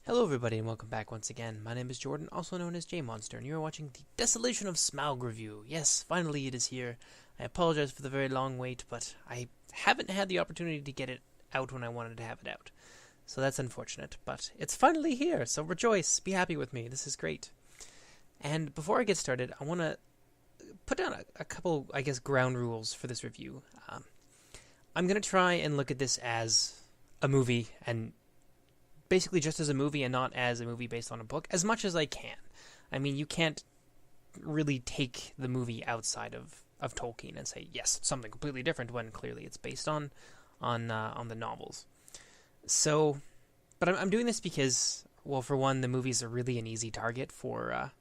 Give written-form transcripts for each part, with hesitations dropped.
Hello everybody and welcome back once again. My name is Jordan, also known as J-Monster, and you are watching the Desolation of Smaug review. Yes, finally it is here. I apologize for the very long wait, but I haven't had the opportunity to get it out when I wanted to have it out. So that's unfortunate, but it's finally here, so rejoice, be happy with me, this is great. And before I get started, I want to put down a couple, ground rules for this review. I'm going to try and look at this as a movie, and basically just as a movie and not as a movie based on a book, as much as I can. I mean, you can't really take the movie outside of Tolkien and say, yes, it's something completely different, when clearly it's based on the novels. So, but I'm doing this because, well, for one, the movies are really an easy target for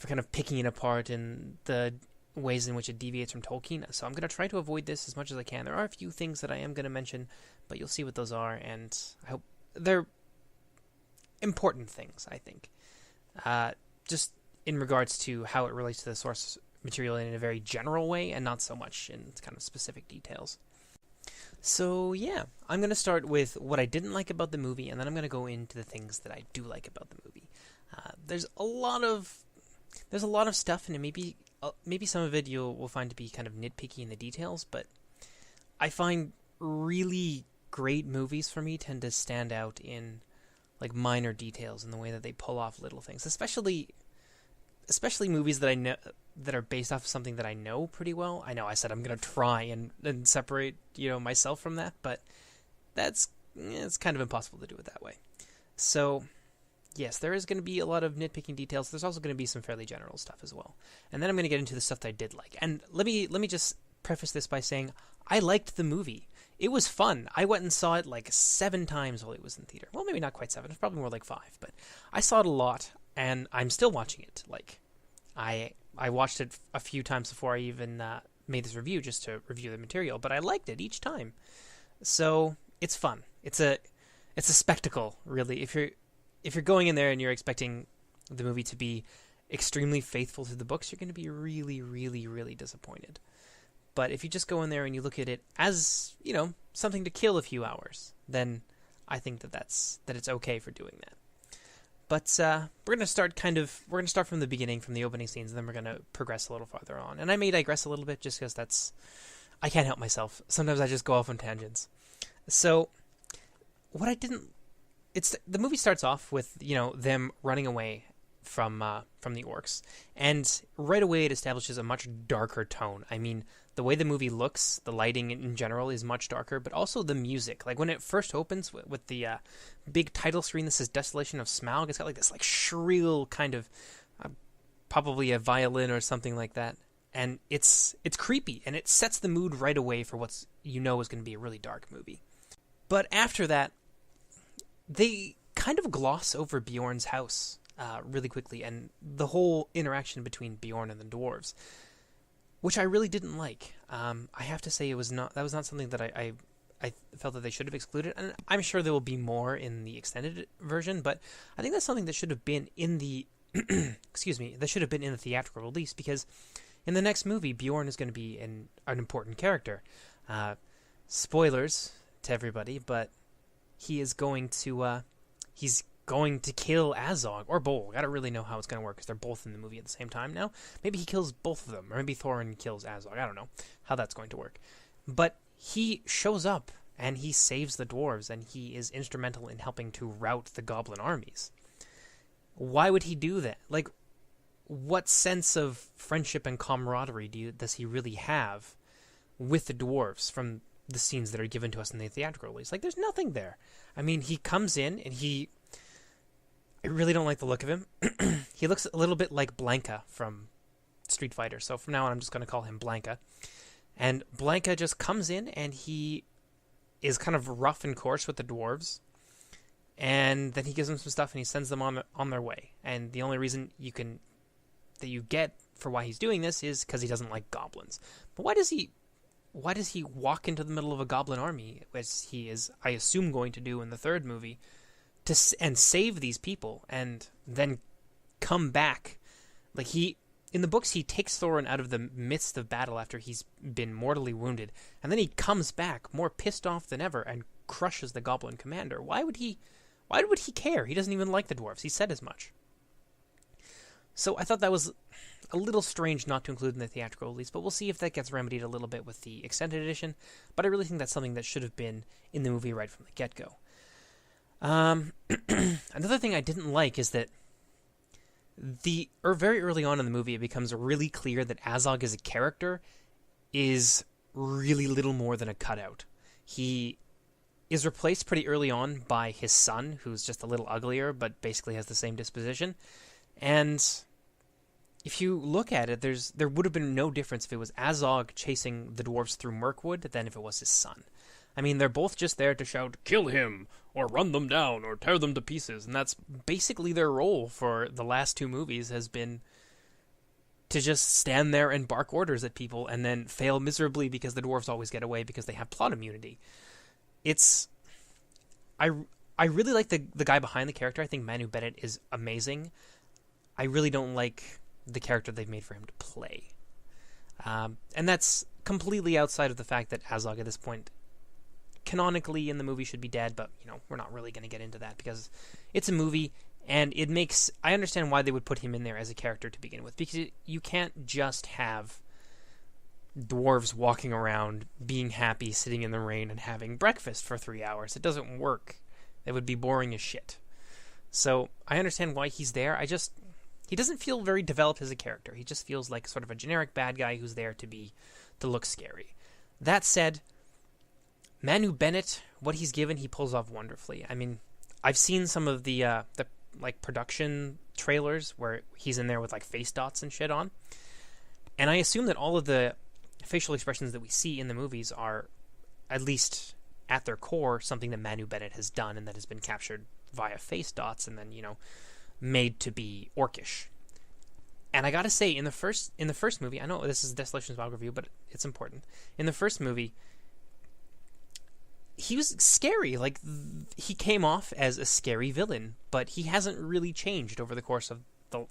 kind of picking it apart in the ways in which it deviates from Tolkien. So I'm going to try to avoid this as much as I can. There are a few things that I am going to mention, but you'll see what those are, and I hope they're important things, I think. Just in regards to how it relates to the source material in a very general way, and not so much in kind of specific details. So yeah, I'm going to start with what I didn't like about the movie, and then I'm going to go into the things that I do like about the movie. There's a lot of stuff, and maybe some of it will find to be kind of nitpicky in the details, but I find really great movies for me tend to stand out in like minor details in the way that they pull off little things, especially movies that I know that are based off of something that I know pretty well. I know I said I'm going to try and separate, myself from that, but it's kind of impossible to do it that way. So, yes, there is going to be a lot of nitpicking details. There's also going to be some fairly general stuff as well. And then I'm going to get into the stuff that I did like. And let me just preface this by saying I liked the movie. It was fun. I went and saw it like 7 times while it was in theater. Well, maybe not quite 7. It's probably more like 5. But I saw it a lot, and I'm still watching it. Like, I watched it a few times before I even made this review, just to review the material. But I liked it each time. So it's fun. It's a spectacle, really. If you're going in there and you're expecting the movie to be extremely faithful to the books, you're going to be really, really, really disappointed. But if you just go in there and you look at it as, something to kill a few hours, then I think that it's okay for doing that. But we're going to start from the beginning, from the opening scenes, and then we're going to progress a little farther on. And I may digress a little bit just because I can't help myself. Sometimes I just go off on tangents. So what I didn't... the movie starts off with, them running away from the orcs. And right away it establishes a much darker tone. I mean, the way the movie looks, the lighting in general is much darker, but also the music. Like when it first opens with the big title screen that says Desolation of Smaug, it's got like this like shrill kind of, probably a violin or something like that. And it's creepy, and it sets the mood right away for what's is going to be a really dark movie. But after that, they kind of gloss over Bjorn's house really quickly, and the whole interaction between Bjorn and the dwarves, which I really didn't like. I have to say that was not something that I felt that they should have excluded, and I'm sure there will be more in the extended version, but I think that's something that should have been in the that should have been in the theatrical release, because in the next movie Bjorn is going to be an important character. Spoilers to everybody, but he is going to kill Azog or Bolg. I don't really know how it's going to work because they're both in the movie at the same time now. Maybe he kills both of them, or maybe Thorin kills Azog. I don't know how that's going to work. But he shows up and he saves the dwarves, and he is instrumental in helping to rout the goblin armies. Why would he do that? Like, what sense of friendship and camaraderie does he really have with the dwarves from the scenes that are given to us in the theatrical release? Like, there's nothing there. I mean, he comes in and I really don't like the look of him. He looks a little bit like Blanka from Street Fighter, so from now on I'm just going to call him Blanka. And Blanka just comes in and he is kind of rough and coarse with the dwarves, and then he gives them some stuff and he sends them on their way. And the only reason that you get for why he's doing this is because he doesn't like goblins. But why does he walk into the middle of a goblin army, as he is, I assume, going to do in the third movie, and save these people, and then come back? Like, in the books, he takes Thorin out of the midst of battle after he's been mortally wounded, and then he comes back more pissed off than ever and crushes the goblin commander. Why would he Why would he care? He doesn't even like the dwarves. He said as much. So I thought that was a little strange not to include in the theatrical release, but we'll see if that gets remedied a little bit with the extended edition. But I really think that's something that should have been in the movie right from the get-go. Another thing I didn't like is that very early on in the movie, it becomes really clear that Azog as a character is really little more than a cutout. He is replaced pretty early on by his son, who's just a little uglier, but basically has the same disposition. And if you look at it, there would have been no difference if it was Azog chasing the dwarves through Mirkwood than if it was his son. I mean, they're both just there to shout, "Kill him!" or "Run them down!" or "Tear them to pieces." And that's basically their role for the last two movies, has been to just stand there and bark orders at people and then fail miserably because the dwarves always get away because they have plot immunity. I really like the guy behind the character. I think Manu Bennett is amazing. I really don't like the character they've made for him to play. And that's completely outside of the fact that Azog at this point canonically in the movie should be dead, but we're not really going to get into that because it's a movie, and I understand why they would put him in there as a character to begin with, because you can't just have dwarves walking around being happy, sitting in the rain and having breakfast for 3 hours. It doesn't work. It would be boring as shit. So I understand why he's there. He doesn't feel very developed as a character. He just feels like sort of a generic bad guy who's there to look scary. That said, Manu Bennett, what he's given, he pulls off wonderfully. I mean, I've seen some of the production trailers where he's in there with face dots and shit on, and I assume that all of the facial expressions that we see in the movies are, at least at their core, something that Manu Bennett has done and that has been captured via face dots and then made to be orcish. And I gotta say, in the first movie, I know this is Desolation of Smaug review, but it's important. In the first movie, he was scary. He came off as a scary villain, but he hasn't really changed over the course of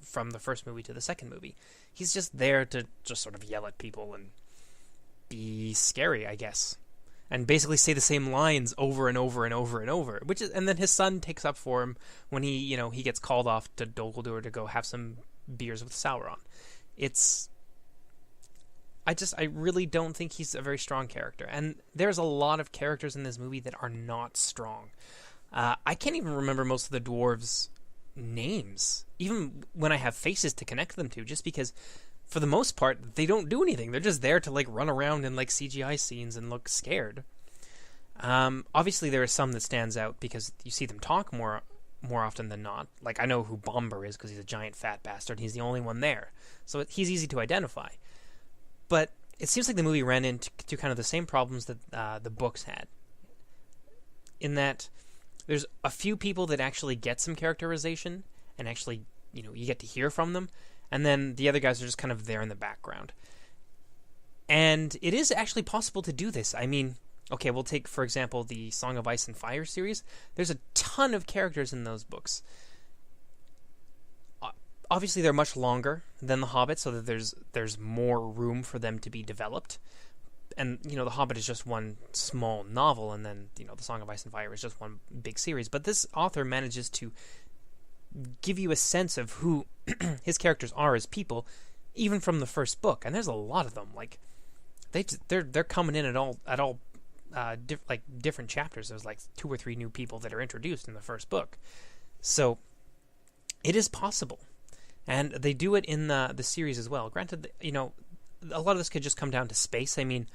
from the first movie to the second movie. He's just there to just sort of yell at people and be scary, I guess, and basically say the same lines over and over and over and over. And then his son takes up for him when he gets called off to Dol Guldur to go have some beers with Sauron. I really don't think he's a very strong character. And there's a lot of characters in this movie that are not strong. I can't even remember most of the dwarves' names, even when I have faces to connect them to, just because, for the most part, they don't do anything. They're just there to run around in CGI scenes and look scared. Obviously, there are some that stands out because you see them talk more often than not. I know who Bomber is because he's a giant fat bastard. He's the only one there, so he's easy to identify. But it seems like the movie ran into kind of the same problems that the books had, in that there's a few people that actually get some characterization and actually, you get to hear from them, and then the other guys are just kind of there in the background. And it is actually possible to do this. I mean, okay, we'll take, for example, the Song of Ice and Fire series. There's a ton of characters in those books. Obviously, they're much longer than The Hobbit, so that there's more room for them to be developed. And, The Hobbit is just one small novel, and then, The Song of Ice and Fire is just one big series. But this author manages to give you a sense of who his characters are as people, even from the first book. And there's a lot of them. They're coming in at all different chapters. There's 2 or 3 new people that are introduced in the first book. So it is possible. And they do it in the series as well. Granted, a lot of this could just come down to space. I mean,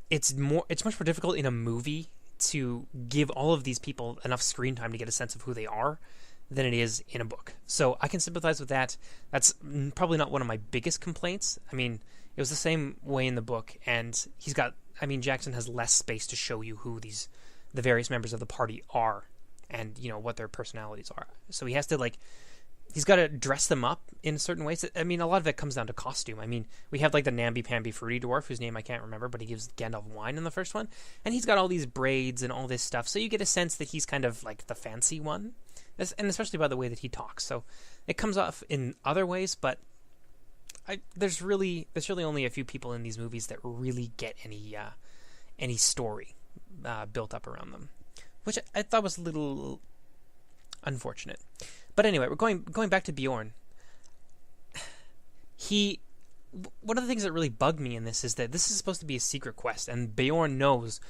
it's much more difficult in a movie to give all of these people enough screen time to get a sense of who they are than it is in a book. So I can sympathize with that. That's probably not one of my biggest complaints. I mean, it was the same way in the book, and Jackson has less space to show you who the various members of the party are and, what their personalities are. So he has to, he's got to dress them up in certain ways. I mean, a lot of it comes down to costume. I mean, we have the namby-pamby fruity dwarf, whose name I can't remember, but he gives Gandalf wine in the first one. And he's got all these braids and all this stuff. So you get a sense that he's kind of the fancy one. And especially by the way that he talks. So it comes off in other ways, but there's really only a few people in these movies that really get any story built up around them. which I thought was a little unfortunate. But anyway, we're going back to Bjorn. One of the things that really bugged me in this is that this is supposed to be a secret quest, and Bjorn knows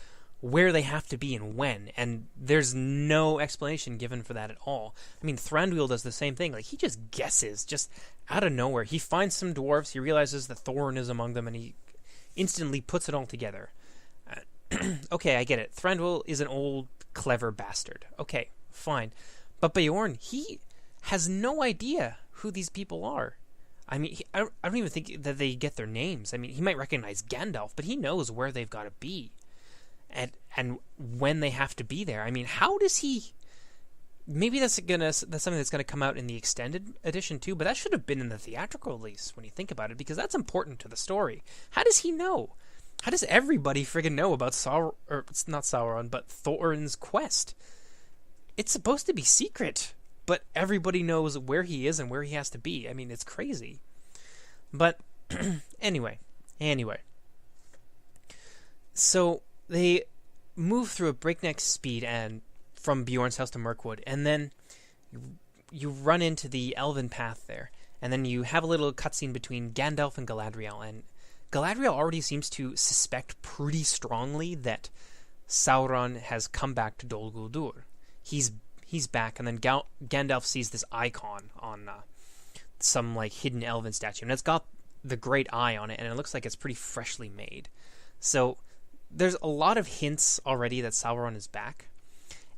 where they have to be and when, and there's no explanation given for that at all. I mean, Thranduil does the same thing. Like, he just guesses, just out of nowhere. He finds some dwarves, he realizes that Thorin is among them, and he instantly puts it all together. Okay, I get it. Thranduil is an old, clever bastard. Okay, fine. But Bjorn, he has no idea who these people are. I mean, I don't even think that they get their names. I mean, he might recognize Gandalf, but he knows where they've got to be. And when they have to be there. I mean, how does he... Maybe that's something that's gonna come out in the extended edition too, but that should have been in the theatrical release when you think about it, because that's important to the story. How does he know? How does everybody friggin' know about it's not Sauron, but Thorin's quest? It's supposed to be secret, but everybody knows where he is and where he has to be. I mean, it's crazy. But anyway. So they move through a breakneck speed and from Bjorn's house to Mirkwood, and then you run into the elven path there, and then you have a little cutscene between Gandalf and Galadriel, and Galadriel already seems to suspect pretty strongly that Sauron has come back to Dol Guldur. He's back, and then Gandalf sees this icon on some like hidden elven statue, and it's got the Great Eye on it, and it looks like it's pretty freshly made. So there's a lot of hints already that Sauron is back.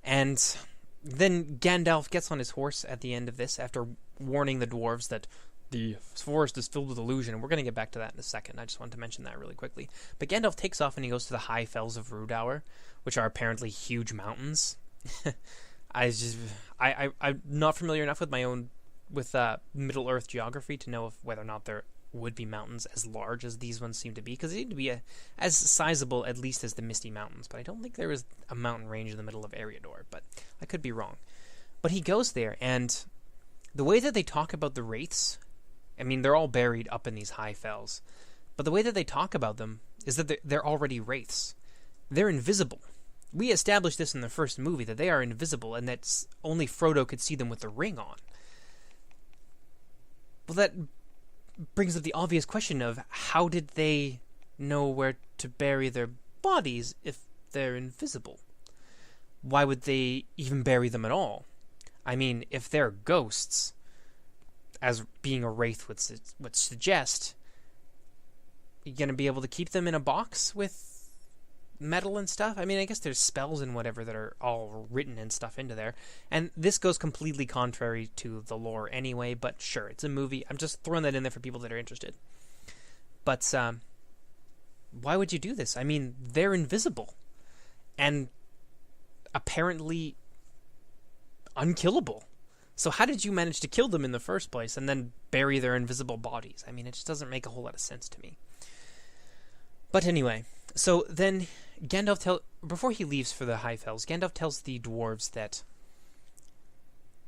And then Gandalf gets on his horse at the end of this after warning the dwarves that the forest is filled with illusion, and we're going to get back to that in a second. I just wanted to mention that really quickly. But Gandalf takes off and he goes to the high fells of Rhudaur, which are apparently huge mountains. I'm not familiar enough with Middle Earth geography to know whether or not there would be mountains as large as these ones seem to be, because they seem to be as sizable at least as the Misty Mountains, but I don't think there is a mountain range in the middle of Eriador, but I could be wrong. But he goes there, and the way that they talk about the wraiths, I mean, they're all buried up in these high fells, but the way that they talk about them is that they're already wraiths. They're invisible. We established this in the first movie, that they are invisible, and that only Frodo could see them with the ring on. Well, that brings up the obvious question of how did they know where to bury their bodies if they're invisible? Why would they even bury them at all? I mean, if they're ghosts, as being a wraith would suggest, you're going to be able to keep them in a box with metal and stuff? I mean, I guess there's spells and whatever that are all written and stuff into there. And this goes completely contrary to the lore anyway, but sure, it's a movie. I'm just throwing that in there for people that are interested. But why would you do this? I mean, they're invisible. And apparently unkillable. So how did you manage to kill them in the first place and then bury their invisible bodies? I mean, it just doesn't make a whole lot of sense to me. But anyway, so then Gandalf before he leaves for the High Fells, Gandalf tells the dwarves that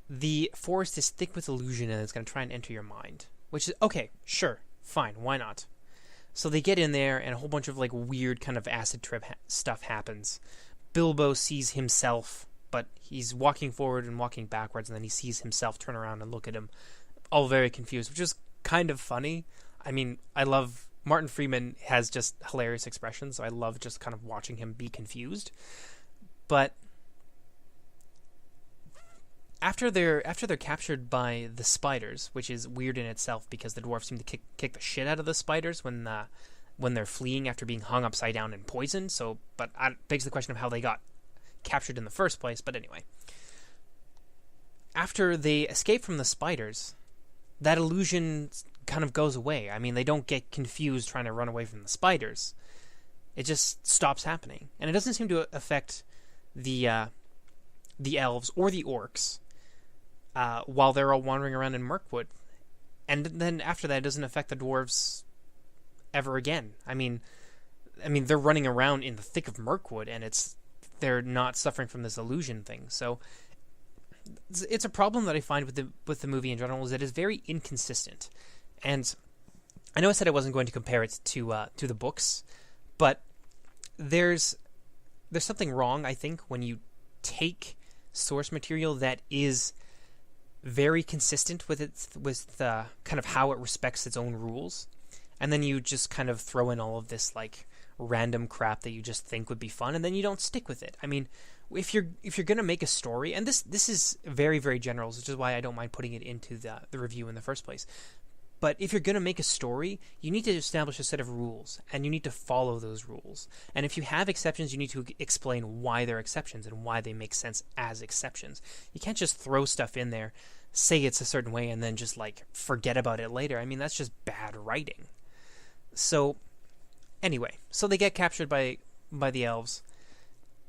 the forest is thick with illusion and it's going to try and enter your mind. Which is, okay, sure, fine, why not? So they get in there and a whole bunch of like weird kind of acid trip stuff happens. Bilbo sees himself, but he's walking forward and walking backwards, and then he sees himself turn around and look at him, all very confused, which is kind of funny. I mean, I love... Martin Freeman has just hilarious expressions, so I love just kind of watching him be confused. But after they're captured by the spiders, which is weird in itself because the dwarves seem to kick the shit out of the spiders when they're fleeing after being hung upside down and poisoned. So, but it begs the question of how they got captured in the first place. But anyway, after they escape from the spiders, that illusion kind of goes away. I mean, they don't get confused trying to run away from the spiders. It just stops happening. And it doesn't seem to affect the elves or the orcs while they're all wandering around in Mirkwood. And then after that, it doesn't affect the dwarves ever again. I mean, they're running around in the thick of Mirkwood, and they're not suffering from this illusion thing. So it's a problem that I find with the movie in general, is that it's very inconsistent. And I know I said I wasn't going to compare it to the books, but there's something wrong, I think, when you take source material that is very consistent with kind of how it respects its own rules, and then you just kind of throw in all of this like random crap that you just think would be fun, and then you don't stick with it. I mean, if you're gonna make a story, and this is very, very general, which is why I don't mind putting it into the review in the first place. But if you're gonna make a story, you need to establish a set of rules, and you need to follow those rules. And if you have exceptions, you need to explain why they're exceptions and why they make sense as exceptions. You can't just throw stuff in there, say it's a certain way, and then just like forget about it later. I mean, that's just bad writing. So anyway, so they get captured by the elves.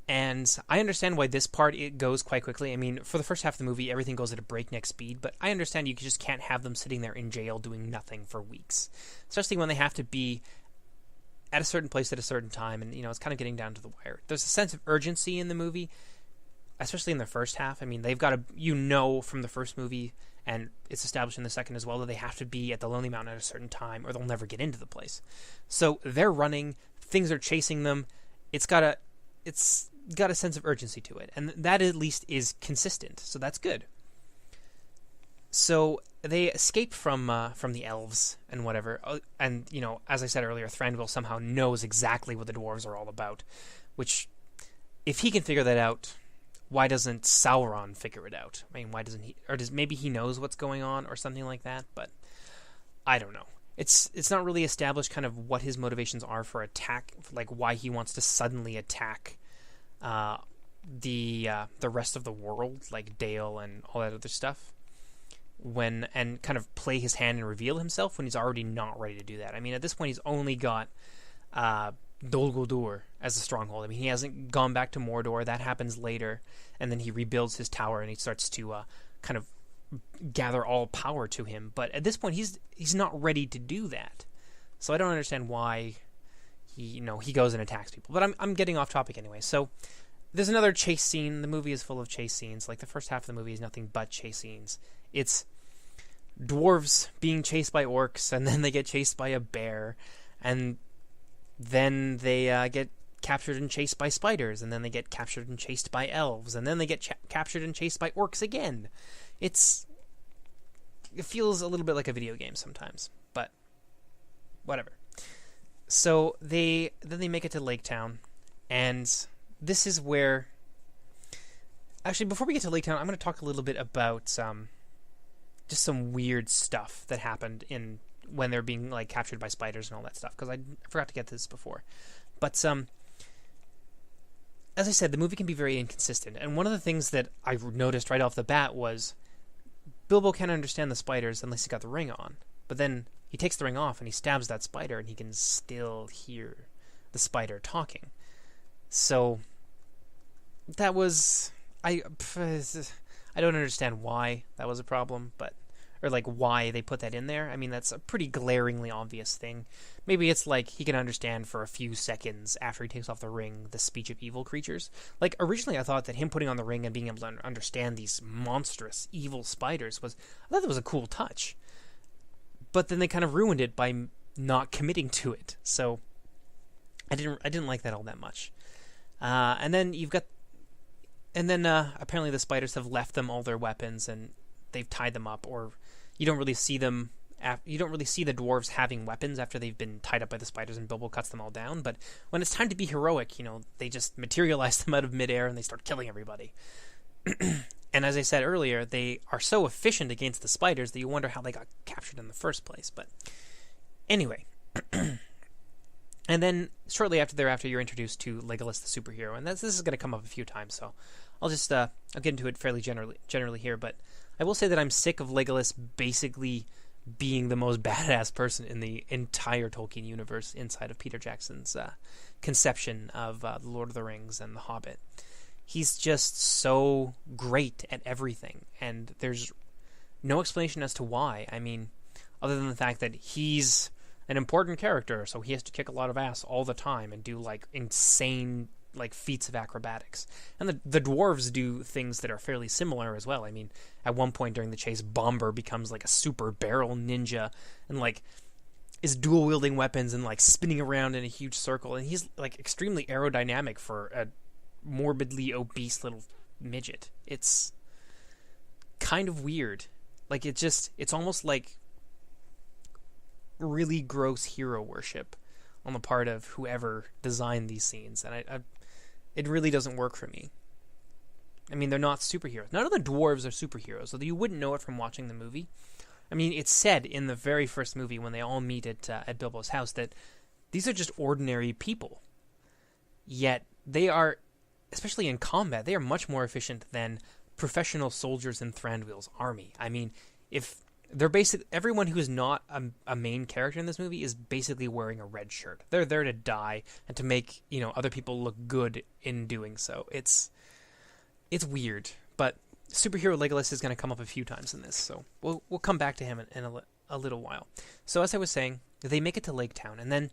And I understand why this part, it goes quite quickly. I mean, for the first half of the movie, everything goes at a breakneck speed, but I understand you just can't have them sitting there in jail doing nothing for weeks. Especially when they have to be at a certain place at a certain time, and, it's kind of getting down to the wire. There's a sense of urgency in the movie, especially in the first half. I mean, they've got to, from the first movie, and it's established in the second as well, that they have to be at the Lonely Mountain at a certain time, or they'll never get into the place. So they're running, things are chasing them, it's got a sense of urgency to it, and that at least is consistent, so that's good. So they escape from the elves and whatever, and as I said earlier, Thranduil somehow knows exactly what the dwarves are all about, which, if he can figure that out, why doesn't Sauron figure it out? I mean, why doesn't he, or maybe he knows what's going on or something like that, but I don't know. It's not really established kind of what his motivations are for attack, like why he wants to suddenly attack the rest of the world, like Dale and all that other stuff, and kind of play his hand and reveal himself when he's already not ready to do that. I mean, at this point, he's only got Dol Guldur as a stronghold. I mean, he hasn't gone back to Mordor. That happens later, and then he rebuilds his tower and he starts to kind of gather all power to him. But at this point, he's not ready to do that. So I don't understand why he goes and attacks people. But I'm getting off topic anyway. So there's another chase scene. The movie is full of chase scenes. Like, the first half of the movie is nothing but chase scenes. It's dwarves being chased by orcs, and then they get chased by a bear, and then they get captured and chased by spiders, and then they get captured and chased by elves, and then they get captured and chased by orcs again. It feels a little bit like a video game sometimes, but whatever. So then they make it to Lake Town, and this is where... Actually, before we get to Lake Town, I'm going to talk a little bit about just some weird stuff that happened when they're being like captured by spiders and all that stuff, because I forgot to get to this before. But as I said, the movie can be very inconsistent, and one of the things that I noticed right off the bat was Bilbo can't understand the spiders unless he's got the ring on, but then he takes the ring off and he stabs that spider and he can still hear the spider talking. So that was... I don't understand why that was a problem, or like why they put that in there. I mean, that's a pretty glaringly obvious thing. Maybe it's like he can understand for a few seconds after he takes off the ring the speech of evil creatures. Like, originally I thought that him putting on the ring and being able to understand these monstrous evil spiders I thought that was a cool touch. But then they kind of ruined it by not committing to it. So I didn't like that all that much. And then apparently the spiders have left them all their weapons and they've tied them up, or you don't really see them. You don't really see the dwarves having weapons after they've been tied up by the spiders and Bilbo cuts them all down. But when it's time to be heroic, they just materialize them out of midair and they start killing everybody. And as I said earlier, they are so efficient against the spiders that you wonder how they got captured in the first place. But anyway. And then shortly thereafter, you're introduced to Legolas the superhero, and this is going to come up a few times, so I'll just I'll get into it fairly generally here. But I will say that I'm sick of Legolas basically being the most badass person in the entire Tolkien universe inside of Peter Jackson's conception of The Lord of the Rings and The Hobbit. He's just so great at everything, and there's no explanation as to why. I mean, other than the fact that he's an important character, so he has to kick a lot of ass all the time and do like insane like feats of acrobatics. And the dwarves do things that are fairly similar as well. I mean, at one point during the chase, Bomber becomes like a super barrel ninja and like is dual wielding weapons and like spinning around in a huge circle, and he's like extremely aerodynamic for a morbidly obese little midget. It's kind of weird. Like, it's almost like really gross hero worship on the part of whoever designed these scenes, and it really doesn't work for me. I mean, they're not superheroes. None of the dwarves are superheroes, so you wouldn't know it from watching the movie. I mean, it's said in the very first movie when they all meet at Bilbo's house that these are just ordinary people. Yet they are, especially in combat, they are much more efficient than professional soldiers in Thranduil's army. I mean, if they're everyone who is not a main character in this movie is basically wearing a red shirt. They're there to die and to make, other people look good in doing so. It's weird, but superhero Legolas is going to come up a few times in this, so we'll come back to him in a little while. So as I was saying, they make it to Lake Town, and then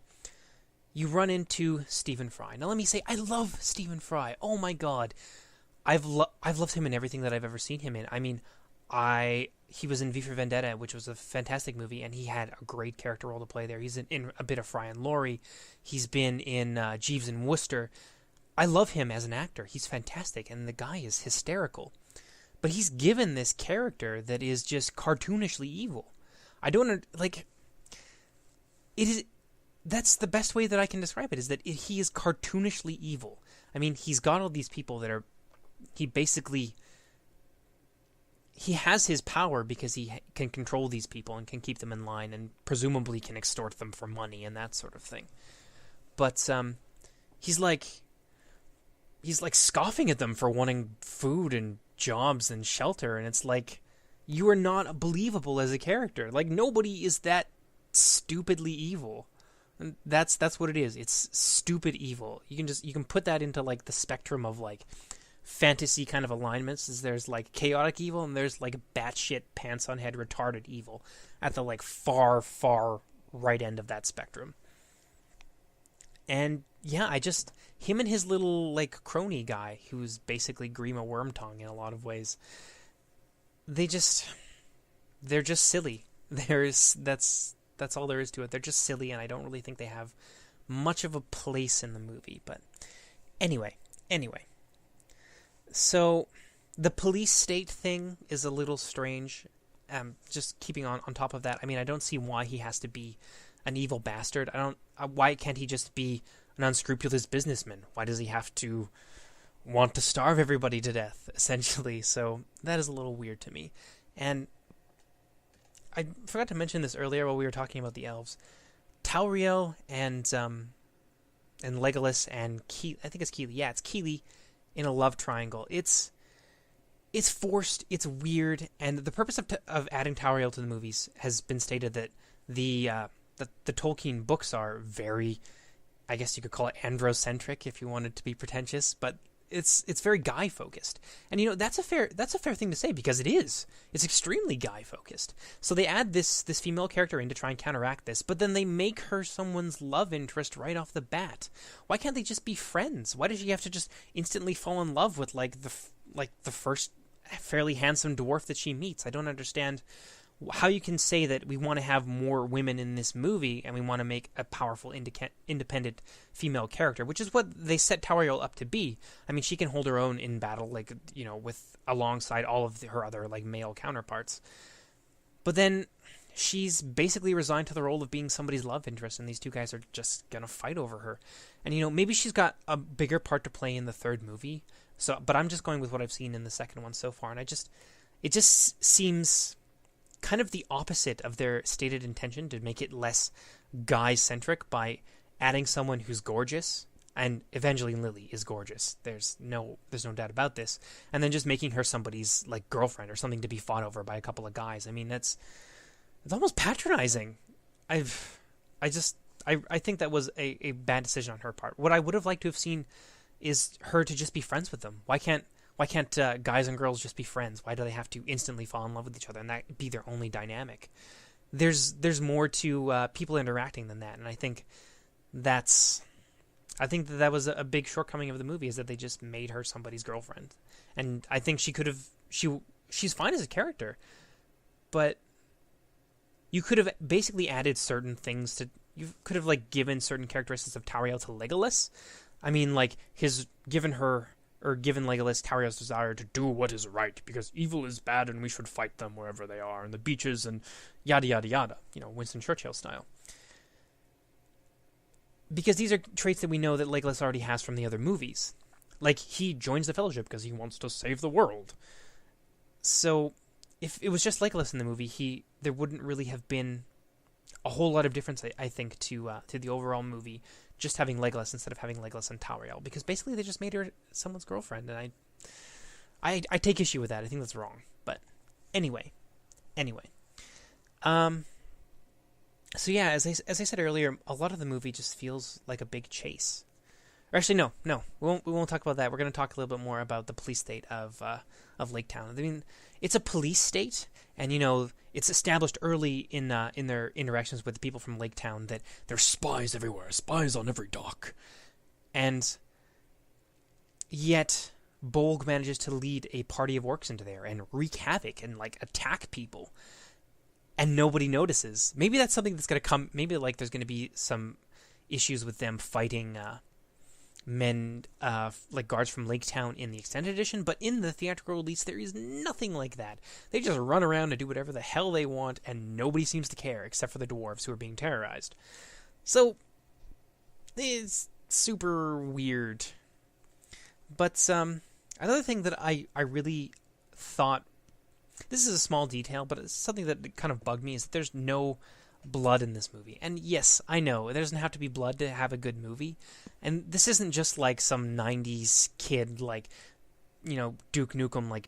you run into Stephen Fry. Now let me say, I love Stephen Fry. Oh my god, I've loved him in everything that I've ever seen him in. I mean, he was in V for Vendetta, which was a fantastic movie, and he had a great character role to play there. He's in a bit of Fry and Laurie. He's been in Jeeves and Wooster. I love him as an actor. He's fantastic, and the guy is hysterical. But he's given this character that is just cartoonishly evil. I don't like. That's the best way that I can describe it. Is that he is cartoonishly evil. I mean, he's got all these people that are. He has his power because he can control these people and can keep them in line, and presumably can extort them for money and that sort of thing. But he's like scoffing at them for wanting food and jobs and shelter, and it's like, you are not believable as a character. Like, nobody is that stupidly evil. And that's what it is. It's stupid evil. You can put that into like the spectrum of like fantasy kind of alignments. There's like chaotic evil, and there's like batshit pants on head retarded evil at the like far right end of that spectrum. And yeah, him and his little like crony guy, who's basically Grima Wormtongue in a lot of ways, they're just silly. That's all there is to it. They're just silly, and I don't really think they have much of a place in the movie. But anyway. So the police state thing is a little strange. Just keeping on top of that, I mean, I don't see why he has to be an evil bastard. Why can't he just be an unscrupulous businessman? Why does he have to want to starve everybody to death, essentially? So that is a little weird to me. And I forgot to mention this earlier while we were talking about the elves. Tauriel and Legolas and I think it's Keely. Yeah, it's Keely in a love triangle. It's forced, it's weird, and the purpose of adding Tauriel to the movies has been stated that the Tolkien books are very, I guess you could call it androcentric if you wanted to be pretentious, but it's very guy focused. And that's a fair thing to say, because it is. It's extremely guy focused. So they add this female character in to try and counteract this, but then they make her someone's love interest right off the bat. Why can't they just be friends? Why does she have to just instantly fall in love with like the first fairly handsome dwarf that she meets? I don't understand how you can say that we want to have more women in this movie and we want to make a powerful, independent female character, which is what they set Tauriel up to be. I mean, she can hold her own in battle, like, with alongside all of her other like male counterparts. But then she's basically resigned to the role of being somebody's love interest, and these two guys are just gonna fight over her. And maybe she's got a bigger part to play in the third movie. But I'm just going with what I've seen in the second one so far, and it just seems kind of the opposite of their stated intention to make it less guy-centric by adding someone who's gorgeous, and Evangeline Lilly is gorgeous. There's no doubt about this. And then just making her somebody's like girlfriend or something to be fought over by a couple of guys. I mean, it's almost patronizing. I think that was a bad decision on her part. What I would have liked to have seen is her to just be friends with them. Why can't guys and girls just be friends? Why do they have to instantly fall in love with each other and that be their only dynamic? There's more to people interacting than that, and I think that was a big shortcoming of the movie, is that they just made her somebody's girlfriend. And I think she's fine as a character, but you could have basically added certain things you could have like given certain characteristics of Tauriel to Legolas. I mean, like given her or given Legolas Tauriel's desire to do what is right, because evil is bad and we should fight them wherever they are, on the beaches and yada yada yada, Winston Churchill style. Because these are traits that we know that Legolas already has from the other movies. Like, he joins the Fellowship because he wants to save the world. So, if it was just Legolas in the movie, there wouldn't really have been a whole lot of difference, I think, to the overall movie, just having Legolas instead of having Legolas and Tauriel, because basically they just made her someone's girlfriend, and I take issue with that. I think that's wrong. But anyway. So yeah, as I said earlier, a lot of the movie just feels like a big chase. Or actually, no, we won't talk about that. We're going to talk a little bit more about the police state of Lake Town. I mean, it's a police state, and it's established early in their interactions with the people from Lake Town that there's spies everywhere, spies on every dock, and yet Bolg manages to lead a party of orcs into there and wreak havoc and attack people, and nobody notices. Maybe that's something that's going to come. Maybe there's going to be some issues with them fighting men, guards from Lake Town in the extended edition, but in the theatrical release there is nothing like that. They just run around and do whatever the hell they want, and nobody seems to care except for the dwarves who are being terrorized. So it's super weird. But another thing that I really thought, this is a small detail, but it's something that kind of bugged me, is that there's no blood in this movie. And yes, I know, there doesn't have to be blood to have a good movie. And this isn't just like some 90s kid, Duke Nukem,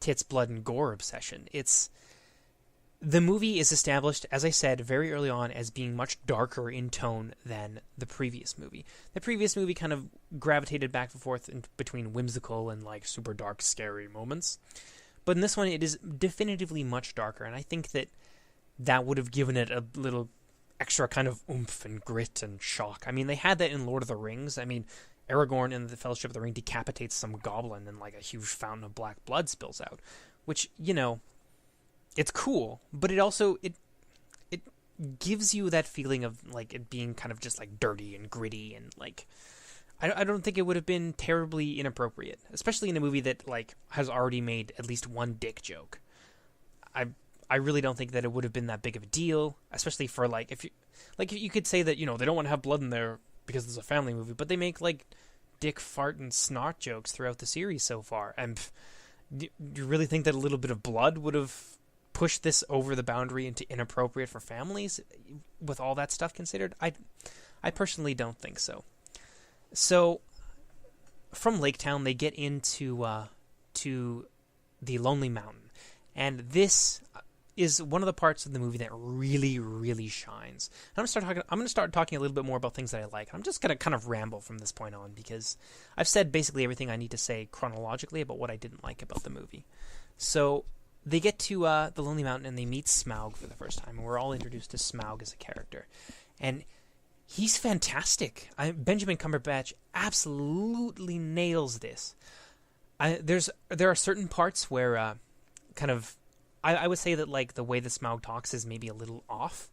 tits, blood, and gore obsession. The movie is established, as I said, very early on as being much darker in tone than the previous movie. The previous movie kind of gravitated back and forth between whimsical and, super dark, scary moments. But in this one, it is definitively much darker, and I think that would have given it a little extra kind of oomph and grit and shock. I mean, they had that in Lord of the Rings. I mean, Aragorn in the Fellowship of the Ring decapitates some goblin and a huge fountain of black blood spills out, which, it's cool, but it also it gives you that feeling of it being kind of just dirty and gritty, and I don't think it would have been terribly inappropriate, especially in a movie that has already made at least one dick joke. I really don't think that it would have been that big of a deal, especially for if you could say that they don't want to have blood in there because it's a family movie, but they make dick, fart, and snot jokes throughout the series so far. And do you really think that a little bit of blood would have pushed this over the boundary into inappropriate for families, with all that stuff considered? I personally don't think so. So from Lake Town, they get into to the Lonely Mountain, and this is one of the parts of the movie that really, really shines. I'm going to start talking a little bit more about things that I like. I'm just going to kind of ramble from this point on, because I've said basically everything I need to say chronologically about what I didn't like about the movie. So they get to the Lonely Mountain, and they meet Smaug for the first time, and we're all introduced to Smaug as a character. And he's fantastic. Benjamin Cumberbatch absolutely nails this. There are certain parts where I would say that the way that Smaug talks is maybe a little off,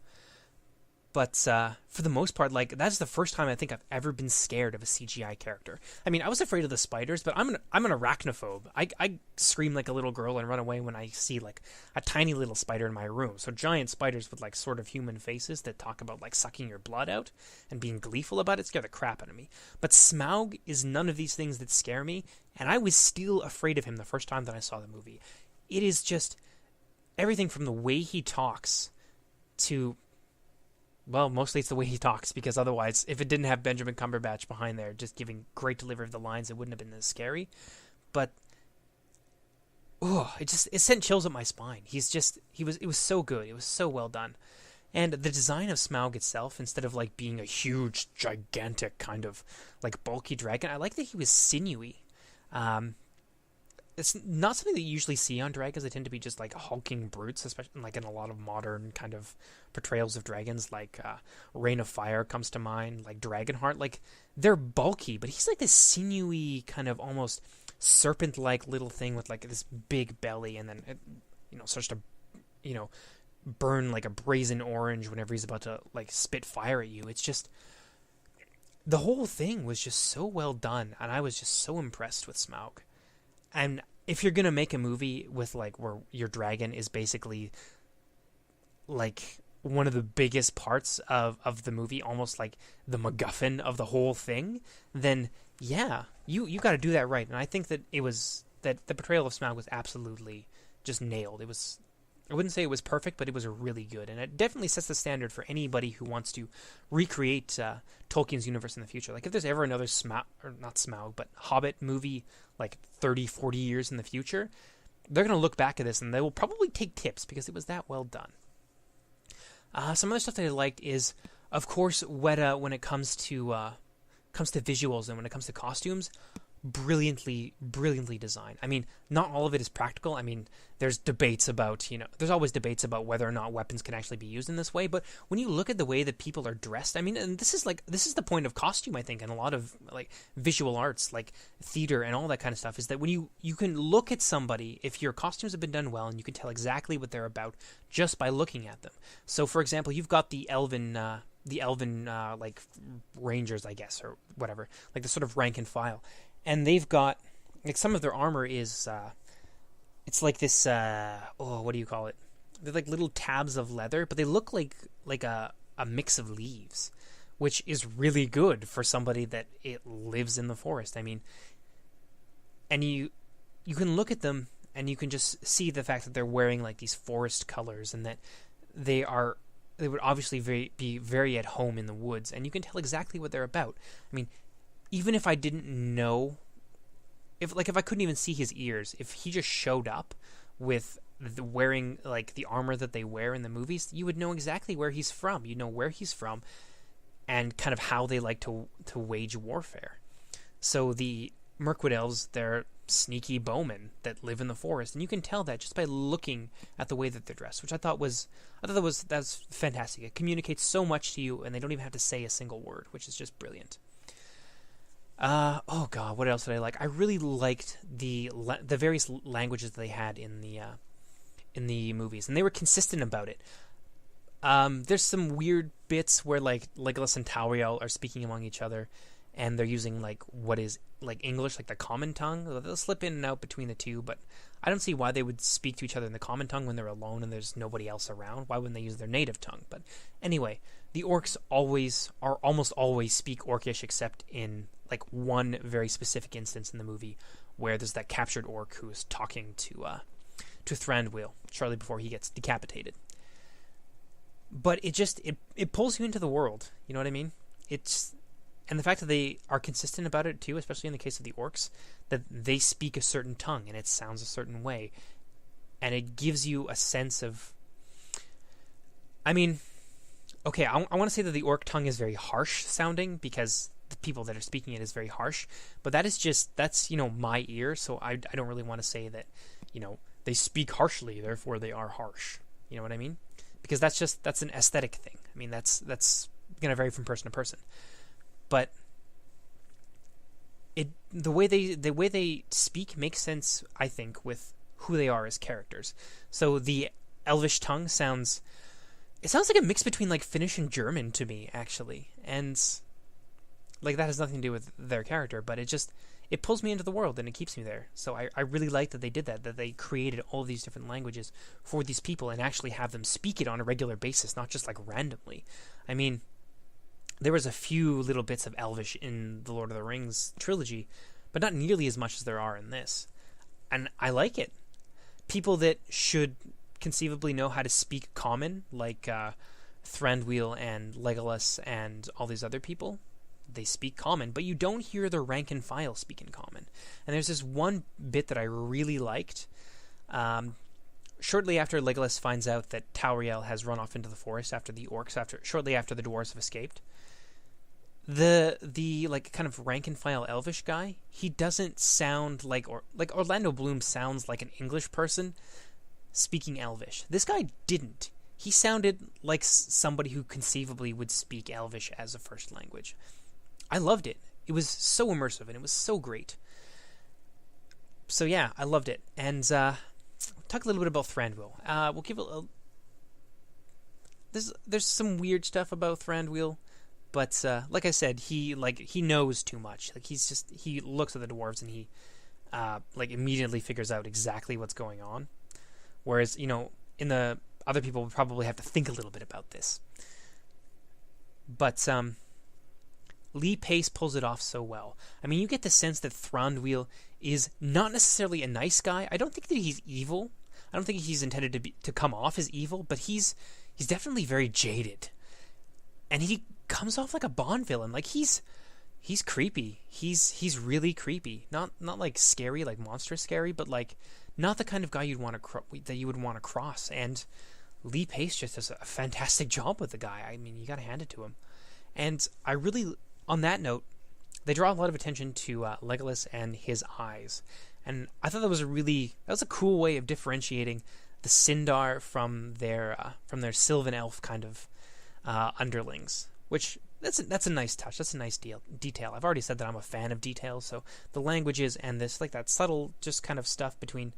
but for the most part, that's the first time I think I've ever been scared of a CGI character. I mean, I was afraid of the spiders, but I'm an arachnophobe. I scream like a little girl and run away when I see a tiny little spider in my room. So giant spiders with sort of human faces that talk about sucking your blood out and being gleeful about it scare the crap out of me. But Smaug is none of these things that scare me, and I was still afraid of him the first time that I saw the movie. It is just everything from the way he talks to, well, mostly it's the way he talks, because otherwise, if it didn't have Benjamin Cumberbatch behind there just giving great delivery of the lines, it wouldn't have been as scary. But it sent chills up my spine. It was so good. It was so well done. And the design of Smaug itself, instead of being a huge, gigantic kind of bulky dragon, I like that he was sinewy. It's not something that you usually see on dragons. They tend to be just hulking brutes, especially in a lot of modern kind of portrayals of dragons, Reign of Fire comes to mind, Dragonheart. They're bulky, but he's this sinewy kind of almost serpent-like little thing with this big belly, and then it, starts to burn a brazen orange whenever he's about to spit fire at you. It's just, the whole thing was just so well done, and I was just so impressed with Smaug. And if you're gonna make a movie with like where your dragon is basically like one of the biggest parts of the movie, almost like the MacGuffin of the whole thing, then yeah, you got to do that right. And I think that it was that the portrayal of Smaug was absolutely just nailed. It was, I wouldn't say it was perfect, but it was really good, and it definitely sets the standard for anybody who wants to recreate Tolkien's universe in the future. Like if there's ever another Smaug, or not Smaug, but Hobbit movie like 30, 40 years in the future, they're going to look back at this and they will probably take tips because it was that well done. Some other stuff that I liked is, of course, Weta when it comes to visuals and when it comes to costumes, brilliantly designed. I mean, not all of it is practical. I mean, there's debates about, there's always debates about whether or not weapons can actually be used in this way. But when you look at the way that people are dressed, I mean, and this is the point of costume, I think, and a lot of like visual arts, like theater and all that kind of stuff, is that when you can look at somebody, if your costumes have been done well, and you can tell exactly what they're about just by looking at them. So, for example, you've got the elven like rangers, I guess, or whatever, like the sort of rank and file. And they've got, like, some of their armor is, it's like this, what do you call it? They're like little tabs of leather, but they look like a mix of leaves, which is really good for somebody that it lives in the forest. I mean, and you can look at them and you can just see the fact that they're wearing like these forest colors, and that they would obviously be very at home in the woods, and you can tell exactly what they're about. I mean, even if I didn't know, if I couldn't even see his ears, if he just showed up with wearing like the armor that they wear in the movies, you would know exactly where he's from. You know where he's from and kind of how they like to wage warfare. So the Mirkwood elves, they're sneaky bowmen that live in the forest, and you can tell that just by looking at the way that they're dressed, which that's fantastic. It communicates so much to you, and they don't even have to say a single word, which is just brilliant. Oh god, what else did I like? I really liked the various languages that they had in the movies, and they were consistent about it. There's some weird bits where like Legolas and Tauriel are speaking among each other, and they're using like what is like English, like the common tongue. They'll slip in and out between the two, but I don't see why they would speak to each other in the common tongue when they're alone and there's nobody else around. Why wouldn't they use their native tongue? But anyway, the orcs almost always speak Orcish, except in like one very specific instance in the movie where there's that captured orc who is talking to Thranduil shortly before he gets decapitated. But it pulls you into the world. You know what I mean? And the fact that they are consistent about it too, especially in the case of the orcs, that they speak a certain tongue and it sounds a certain way, and it gives you a sense of. I mean, okay, I want to say that the orc tongue is very harsh sounding because the people that are speaking it is very harsh, but that's my ear, so I don't really want to say that they speak harshly, therefore they are harsh. You know what I mean? Because that's an aesthetic thing. I mean, that's going to vary from person to person. But the way they speak makes sense, I think, with who they are as characters. So the Elvish tongue sounds like a mix between like Finnish and German to me, actually, and like that has nothing to do with their character, but it pulls me into the world and it keeps me there. So I really like that they did that they created all of these different languages for these people and actually have them speak it on a regular basis, not just like randomly. I mean, there was a few little bits of Elvish in the Lord of the Rings trilogy, but not nearly as much as there are in this. And I like it. People that should conceivably know how to speak common, like Thranduil and Legolas and all these other people, they speak common, but you don't hear the rank and file speak in common. And there's this one bit that I really liked. Shortly after Legolas finds out that Tauriel has run off into the forest after the orcs, shortly after the dwarves have escaped, the like kind of rank and file Elvish guy, he doesn't sound like Orlando Bloom sounds like an English person speaking Elvish. This guy didn't. He sounded like somebody who conceivably would speak Elvish as a first language. I loved it. It was so immersive and it was so great. So yeah, I loved it. And talk a little bit about Thranduil. We'll give there's some weird stuff about Thranduil. But like I said, he knows too much. Like he looks at the dwarves and he immediately figures out exactly what's going on. Whereas in the other people would probably have to think a little bit about this. But Lee Pace pulls it off so well. I mean, you get the sense that Thranduil is not necessarily a nice guy. I don't think that he's evil. I don't think he's intended to come off as evil, but he's definitely very jaded. And he comes off like a Bond villain. Like he's creepy. He's really creepy. Not like scary, like monstrous scary, but like not the kind of guy that you would want to cross. And Lee Pace just does a fantastic job with the guy. I mean, you got to hand it to him. And I really, on that note, they draw a lot of attention to Legolas and his eyes. And I thought that was a cool way of differentiating the Sindar from their Sylvan Elf kind of underlings. Which that's a nice touch. That's a nice detail. I've already said that I'm a fan of details. So the languages and this that subtle just kind of stuff between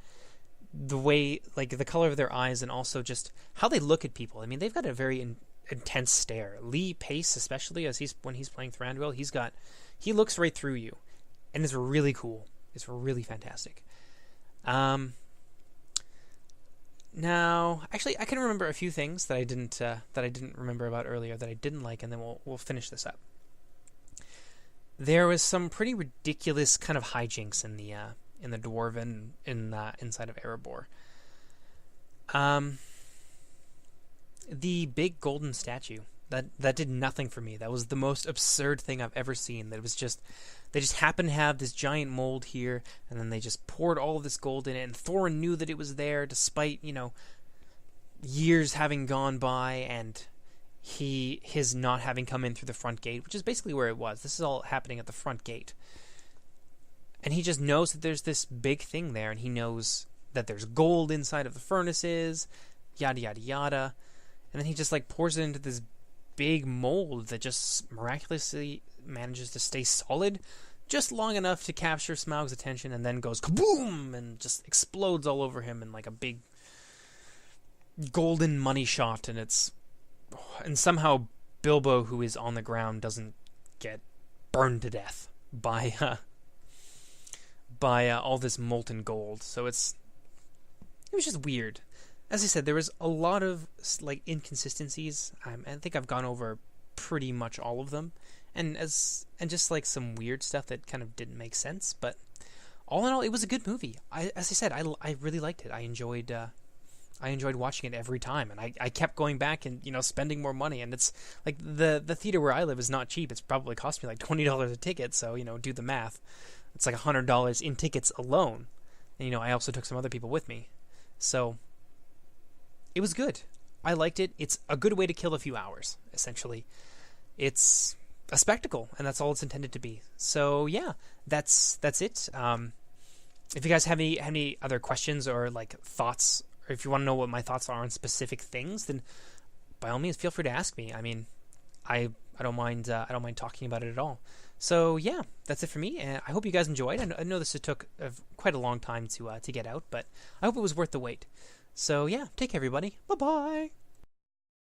the way the color of their eyes and also just how they look at people. I mean, they've got a very intense stare. Lee Pace, especially when he's playing Thranduil, he looks right through you, and it's really cool. It's really fantastic. Now, actually, I can remember a few things that I didn't remember about earlier that I didn't like, and then we'll finish this up. There was some pretty ridiculous kind of hijinks in the Dwarven inside of Erebor. The big golden statue that did nothing for me. That was the most absurd thing I've ever seen. That was just they just happened to have this giant mold here, and then they just poured all of this gold in it. And Thorin knew that it was there, despite years having gone by, and his not having come in through the front gate, which is basically where it was. This is all happening at the front gate, and he just knows that there's this big thing there, and he knows that there's gold inside of the furnaces, yada yada yada, and then he just pours it into this big mold that just miraculously manages to stay solid just long enough to capture Smaug's attention, and then goes kaboom and just explodes all over him in like a big golden money shot. And somehow Bilbo, who is on the ground, doesn't get burned to death by all this molten gold. So it was just weird. As I said, there was a lot of inconsistencies. I think I've gone over pretty much all of them, and just some weird stuff that kind of didn't make sense. But all in all, it was a good movie. As I said, I really liked it. I enjoyed watching it every time, and I kept going back and spending more money. And it's the theater where I live is not cheap. It's probably cost me $20 a ticket. So do the math. It's $100 in tickets alone. And I also took some other people with me, so it was good. I liked it. It's a good way to kill a few hours, essentially. It's a spectacle, and that's all it's intended to be. So yeah, that's it. If you guys have any other questions or thoughts, or if you want to know what my thoughts are on specific things, then by all means feel free to ask me. I mean, I don't mind talking about it at all. So yeah, that's it for me, and I hope you guys enjoyed. I know this took quite a long time to get out, but I hope it was worth the wait. So yeah, take care everybody. Bye-bye.